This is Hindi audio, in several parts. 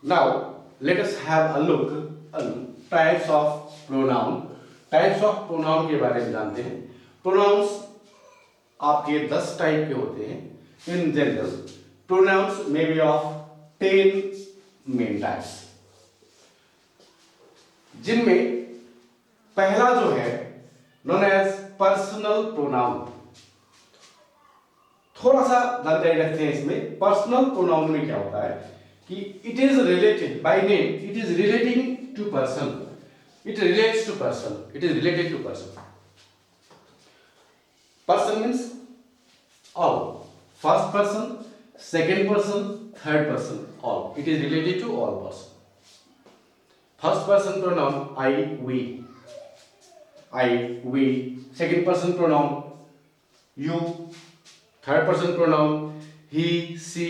Now, let us have a look at types of pronoun. Types of pronoun के बारे में जानते हैं. Pronouns आपके 10 टाइप के होते हैं. In general, pronouns may be of 10 main types. जिनमें पहला जो है known as personal pronoun. थोड़ा सा जानकारी रखते हैं इसमें. पर्सनल प्रोनाउन में क्या होता है कि it is related by name, it is relating to person, it relates to person, it is related to person. Person means all, first person, second person, third person, all. It is related to all person. First person pronoun I we, I we. Second person pronoun you. Third person pronoun he, she,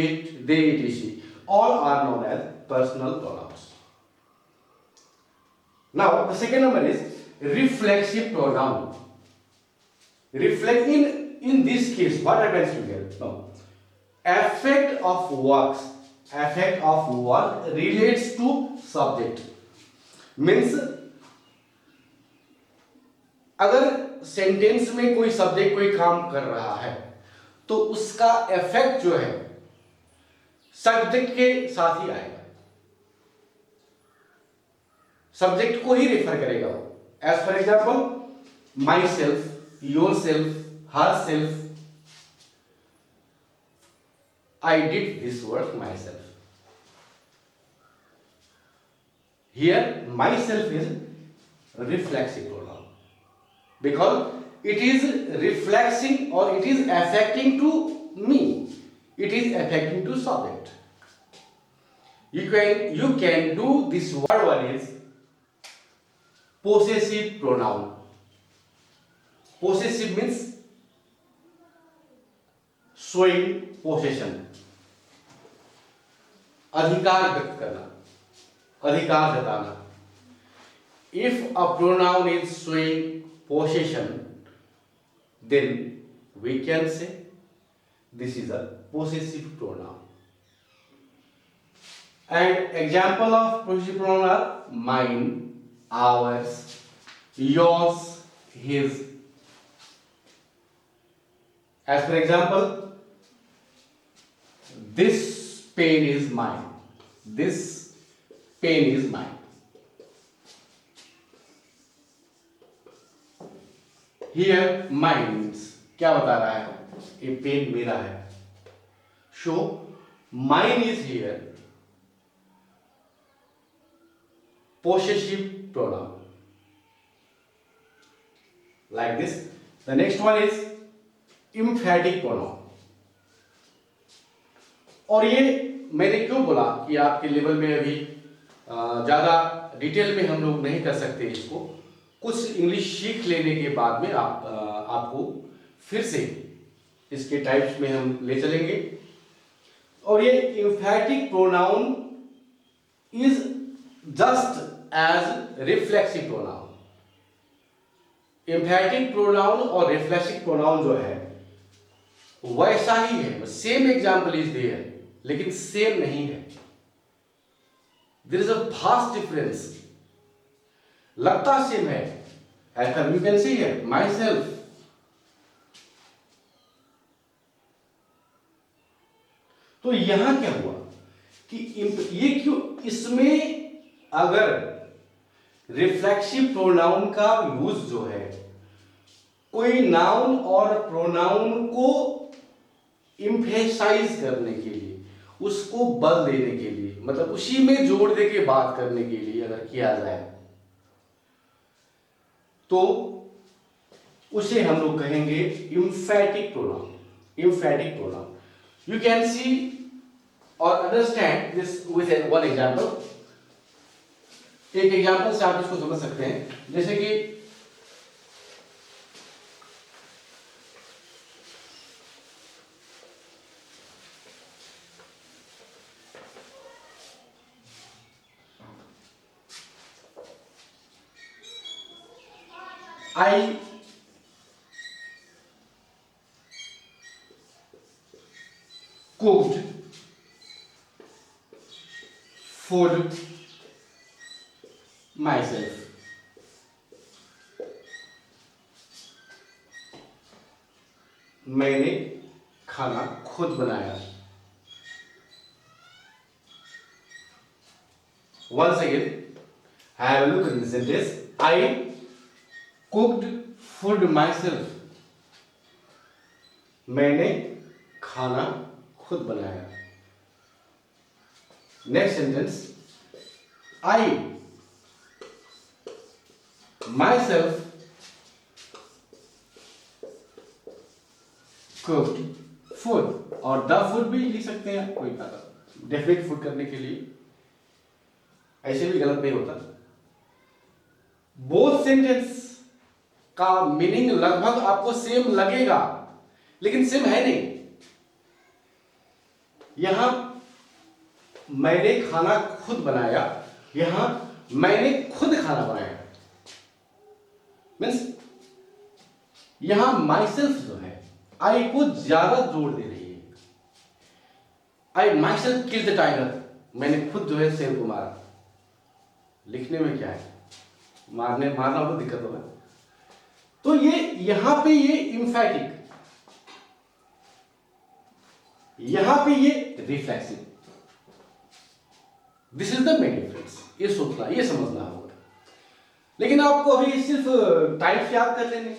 it, they, etc. All are known as personal pronouns. Now the second number is reflexive pronoun. In this case, what happens to here? No. Affect of work relates to subject. Means अगर सेंटेंस में कोई सब्जेक्ट कोई काम कर रहा है तो उसका इफेक्ट जो है सब्जेक्ट के साथ ही आएगा, सब्जेक्ट को ही रेफर करेगा वो. As for example myself, yourself, herself. I did this work myself. Here myself is reflexive pronoun because it is reflexing or it is affecting to me, it is affecting to subject. You can do this word. One is possessive pronoun. Possessive means showing possession, अधिकार व्यक्त करना, अधिकार जताना. If a pronoun is showing possession, then we can say this is a possessive pronoun. And example of possessive pronoun are mine, ours, yours, his. As for example, this pen is mine, this pen is mine. Here mine means क्या बता रहा है, ये पेन मेरा है. So mine is here possessive pronoun. Like this. The next one is emphatic pronoun. और ये मैंने क्यों बोला कि आपके लेवल में अभी ज़्यादा डिटेल में हम लोग नहीं कर सकते इसको. कुछ इंग्लिश सीख लेने के बाद में आपको फिर से इसके टाइप्स में हम ले चलेंगे. और ये emphatic pronoun is just as reflexive pronoun. Emphatic pronoun और रिफ्लेक्सिव प्रोनाउन जो है वैसा ही है, सेम एग्जाम्पल इज देयर, लेकिन सेम नहीं है. There is a vast difference. लगता सेम है. As you can see here, myself. तो यहां क्या हुआ कि ये क्यों, इसमें अगर रिफ्लेक्सिव प्रोनाउन का यूज जो है कोई नाउन और प्रोनाउन को इम्फेसाइज करने के लिए, उसको बल देने के लिए, मतलब उसी में जोड़ दे के बात करने के लिए अगर किया जाए तो उसे हम लोग कहेंगे emphatic pronoun. Emphatic pronoun. You can see और understand this with one example. एक एग्जांपल से आप इसको समझ सकते हैं. जैसे कि I cooked food myself. मैंने खाना खुद बनाया. Once again, have a look at this sentence. I cooked food myself. मैंने खाना खुद बनाया. Next sentence. I myself cooked food. और the food भी लिख सकते हैं, कोई डेफिनेट फूड करने के लिए. ऐसे भी गलत नहीं होता. बोथ सेंटेंस का मीनिंग लगभग आपको सेम लगेगा, लेकिन सेम है नहीं. यहां मैंने खाना खुद बनाया, यहां मैंने खुद खाना बनाया. मीन्स यहां माइसेल्फ जो है आई को ज्यादा जोर दे रही है. आई माइसेल्फ किल द टाइगर. मैंने खुद जो है शेर को मारा. लिखने में क्या है, मारना तो दिक्कत होगा. तो ये यहां पे ये इंफैटिक, यहां पे ये reflexive. This is the main difference. ये सोचना, ये समझना होगा. लेकिन आपको अभी सिर्फ टाइप्स याद कर लेने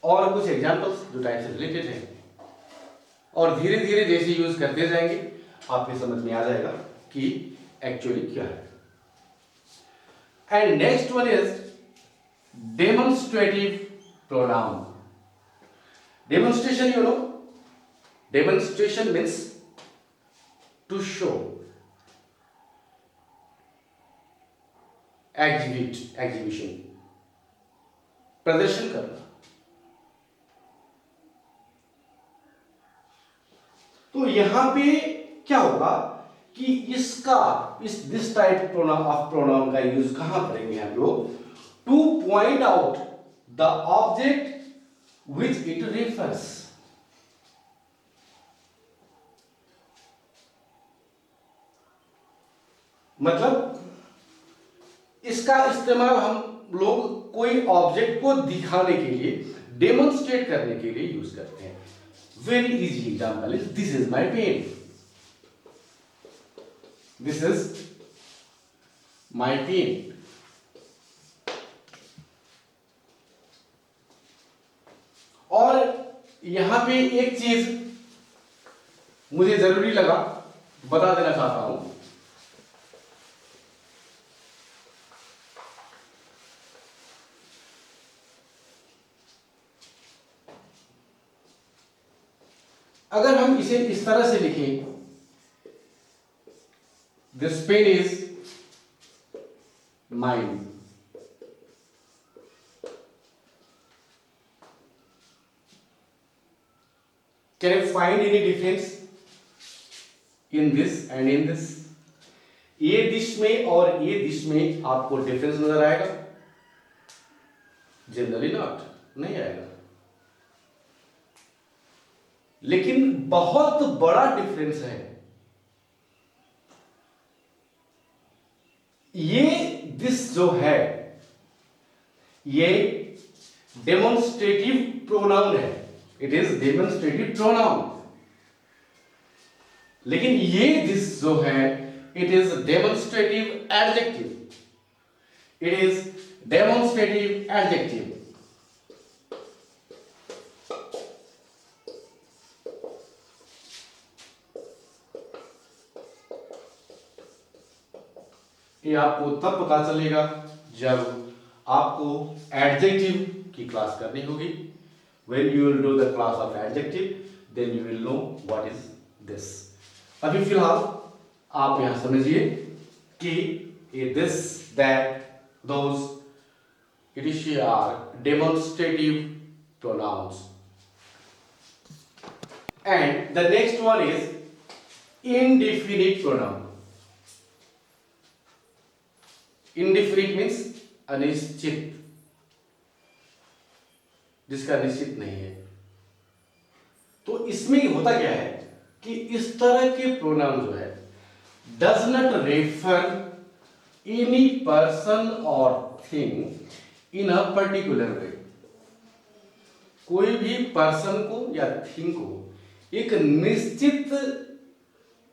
और कुछ एग्जांपल्स जो टाइप से रिलेटेड है, और धीरे धीरे जैसे यूज करते जाएंगे आपको समझ में आ जाएगा कि एक्चुअली क्या है. And next one is demonstrative pronoun. Demonstration, you know, demonstration means to show, exhibition, प्रदर्शन करना. तो यहां पे क्या होगा कि इसका दिस टाइप ऑफ प्रोनाउन का यूज कहां करेंगे हम लोग? Two point out the object which it refers. मतलब इसका इस्तेमाल हम लोग कोई ऑब्जेक्ट को दिखाने के लिए, डेमोन्स्ट्रेट करने के लिए यूज करते हैं. Very easy example is this is my pen. This is my pen. और यहां पे एक चीज मुझे जरूरी लगा बता देना चाहता हूं. अगर हम इसे इस तरह से लिखें, this pen is mine. Can you find any difference in this and in this? ये दिश में और ये दिश में आपको डिफरेंस नजर आएगा? जनरली नॉट, नहीं आएगा. लेकिन बहुत बड़ा डिफरेंस है. ये दिस जो है ये डेमोन्स्ट्रेटिव प्रोनाउन है. It is demonstrative pronoun. लेकिन ये दिस जो है it is demonstrative adjective. It is demonstrative adjective. ये आपको तब पता चलेगा जब आपको एडजेक्टिव की क्लास करनी होगी. When you will do the class of adjective, then you will know what is this. अभी फिलहाल आप यहां समझिए कि ये this, that, those, etc. are demonstrative pronouns. And the next one is indefinite pronoun. Indefinite means अनिश्चित, जिसका निश्चित नहीं है. तो इसमें होता क्या है कि इस तरह के प्रोनाउन जो है does not refer any person or thing in a particular way. कोई भी पर्सन को या थिंग को एक निश्चित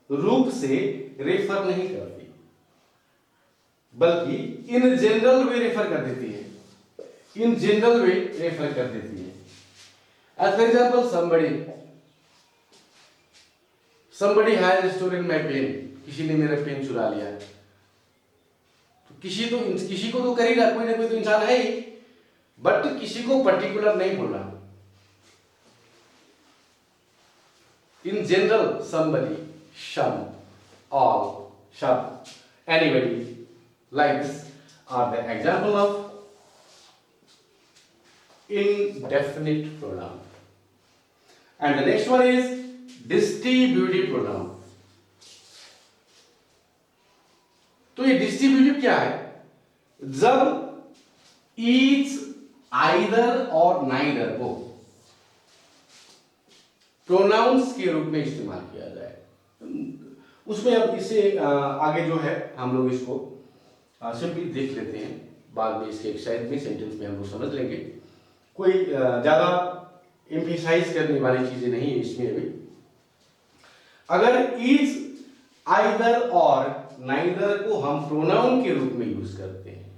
रूप से रेफर नहीं करती, बल्कि इन जनरल वे रेफर कर देती है, इन जनरल वे रेफर कर देती है। As for example somebody has stolen my pen, किसी ने मेरा पेन चुरा लिया है। तो किसी को तो करेगा, कोई ना कोई तो इंसान है ही, बट किसी को पर्टिकुलर नहीं बोला। In general somebody, some, all, some, anybody, like this are the example of indefinite pronoun. And the next one is distributive pronoun. तो ये distributive क्या है? जब each, either और neither को प्रोनाउंस के रूप में इस्तेमाल किया जाए, उसमें अब इसे आगे जो है हम लोग इसको सिंपली देख लेते हैं, बाद में इसके एक्सरसाइज में सेंटेंस में हम लोग समझ लेंगे। कोई ज़्यादा एम्फेसाइज करने वाली चीज़ें नहीं है इसमें अभी। अगर इज, आइदर और नाइदर को हम प्रोनाउन के रूप में यूज करते हैं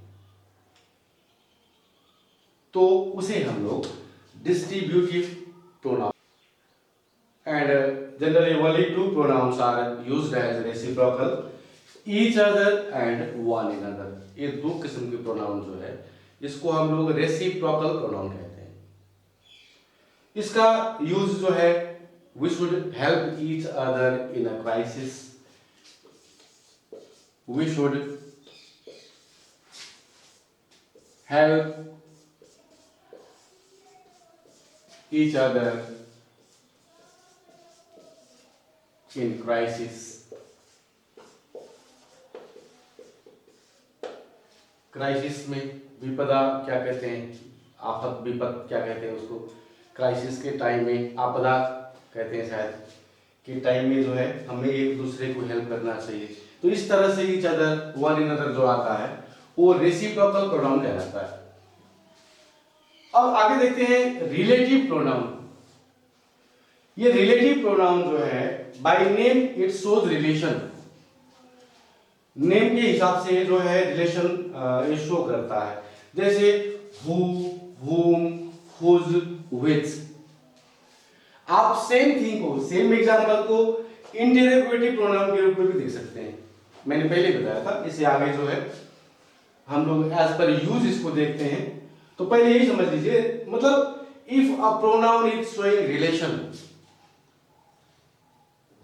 तो उसे हम लोग distributive pronoun. And generally only two pronouns are used as reciprocal, each other and one another. ये दो किस्म के प्रोनाउन जो है इसको हम लोग रेसिप्रोकल प्रोनाउन कहते हैं। इसका यूज जो है we should help each other in a crisis, we should help each other in crisis. Crisis में विपदा क्या कहते हैं, आफत विपद क्या कहते हैं उसको, क्राइसिस के टाइम में आपदा कहते हैं शायद, कि टाइम में जो है हमें एक दूसरे को हेल्प करना चाहिए। तो इस तरह से each other, one in other जो आता है वो रेसिप्रोकल प्रोनाउन कहलाता है। अब आगे देखते हैं रिलेटिव प्रोनाउन। ये रिलेटिव प्रोनाउन जो है bye name it shows relation, name के हिसाब से जो है रिलेशन ये शो करता है। जैसे हु, whom, whose, which। आप सेम थिंग को, सेम एग्जांपल को इंटरोगेटिव प्रोनाउन के रूप में भी देख सकते हैं। मैंने पहले बताया था, इससे आगे जो है हम लोग एज पर यूज इसको देखते हैं। तो पहले यही समझ लीजिए, मतलब if a pronoun is showing relation,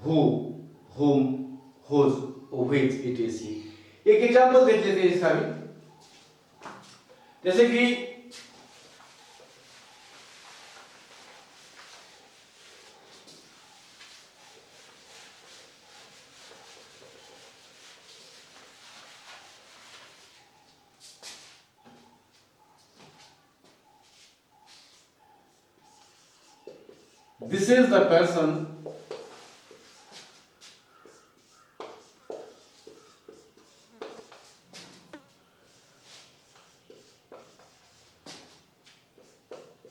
who, whom, whose, which, etc. एक एग्जांपल देख लेते हैं इसका भी। जैसे कि this is the person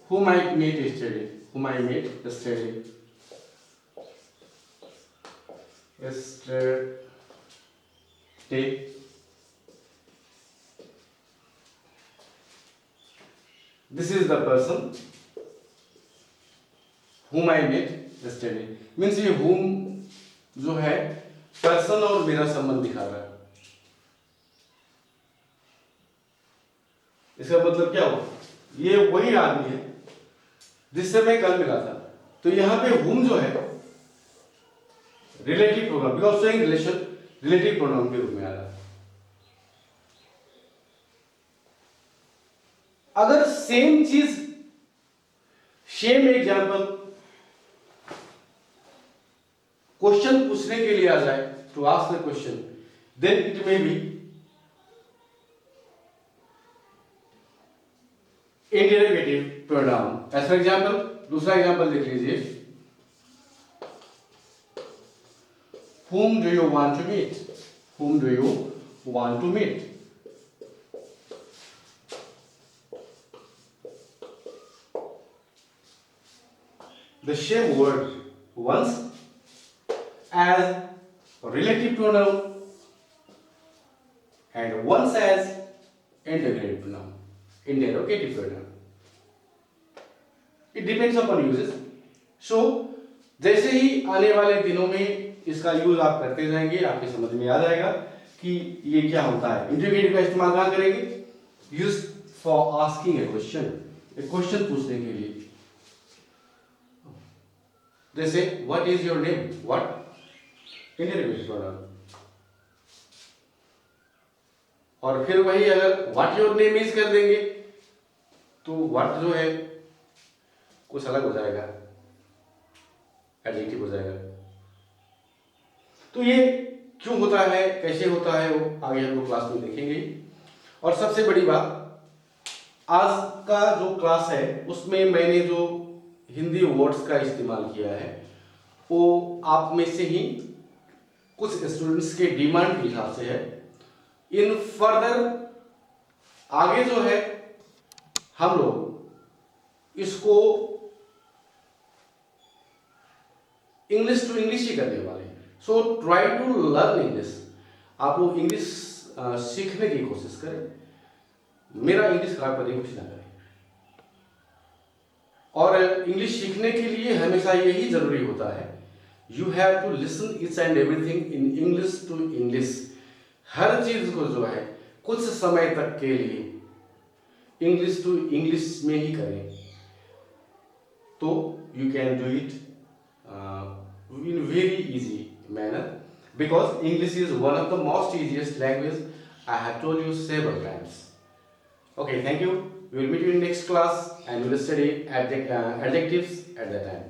whom I met yesterday, whom I met yesterday, yesterday। This is the person whom I met yesterday, means ये whom जो है पर्सन और मेरा संबंध दिखा रहा है। इसका मतलब क्या हुआ, ये वही आदमी है जिससे मैं कल मिला था। तो यहां पे whom जो है relative pronoun, because showing relation, relative pronoun के रूप में आ रहा है। अगर सेम चीज, सेम एग्जांपल क्वेश्चन पूछने के लिए आ जाए, to ask the question, then it may be interrogative pronoun. As for example, दूसरा एग्जांपल देख लीजिए। Whom do you want to meet? Whom do you want to meet? The same word once as relative pronoun and once as interrogative pronoun. Interrogative pronoun. It depends upon uses. So जैसे ही आने वाले दिनों में इसका यूज आप करते जाएंगे आपके समझ में आ जाएगा कि ये क्या होता है। इंटरोगेटिव का इस्तेमाल कहाँ करेंगे? Use for asking A question, एक क्वेश्चन पूछने के लिए। जैसे what is your name? What interrogative pronoun. और फिर वही अगर व्हाट योर नेम इज कर देंगे तो व्हाट जो है कुछ अलग हो जाएगा, एडजेक्टिव हो जाएगा। तो ये क्यों होता है, कैसे होता है, वो आगे हम लोग क्लास में देखेंगे। और सबसे बड़ी बात, आज का जो क्लास है उसमें मैंने जो हिंदी वर्ड्स का इस्तेमाल किया है वो आप में से ही कुछ स्टूडेंट्स के डिमांड के हिसाब से है। इन फर्दर आगे जो है हम लोग इसको इंग्लिश टू इंग्लिश ही करने वाले हैं। So try to learn English. आप लोग इंग्लिश सीखने की कोशिश करें, मेरा इंग्लिश खराब करने की कोशिश ना करें। और इंग्लिश सीखने के लिए हमेशा यही जरूरी होता है, you have to listen each and everything in English to English. हर चीज को जो है कुछ समय तक के लिए इंग्लिश टू इंग्लिश में ही करें तो you can do it in very easy manner, because English is one of the most easiest language. I have told you several times. Okay, thank you. We will meet you in next class and we will study adjectives at that time.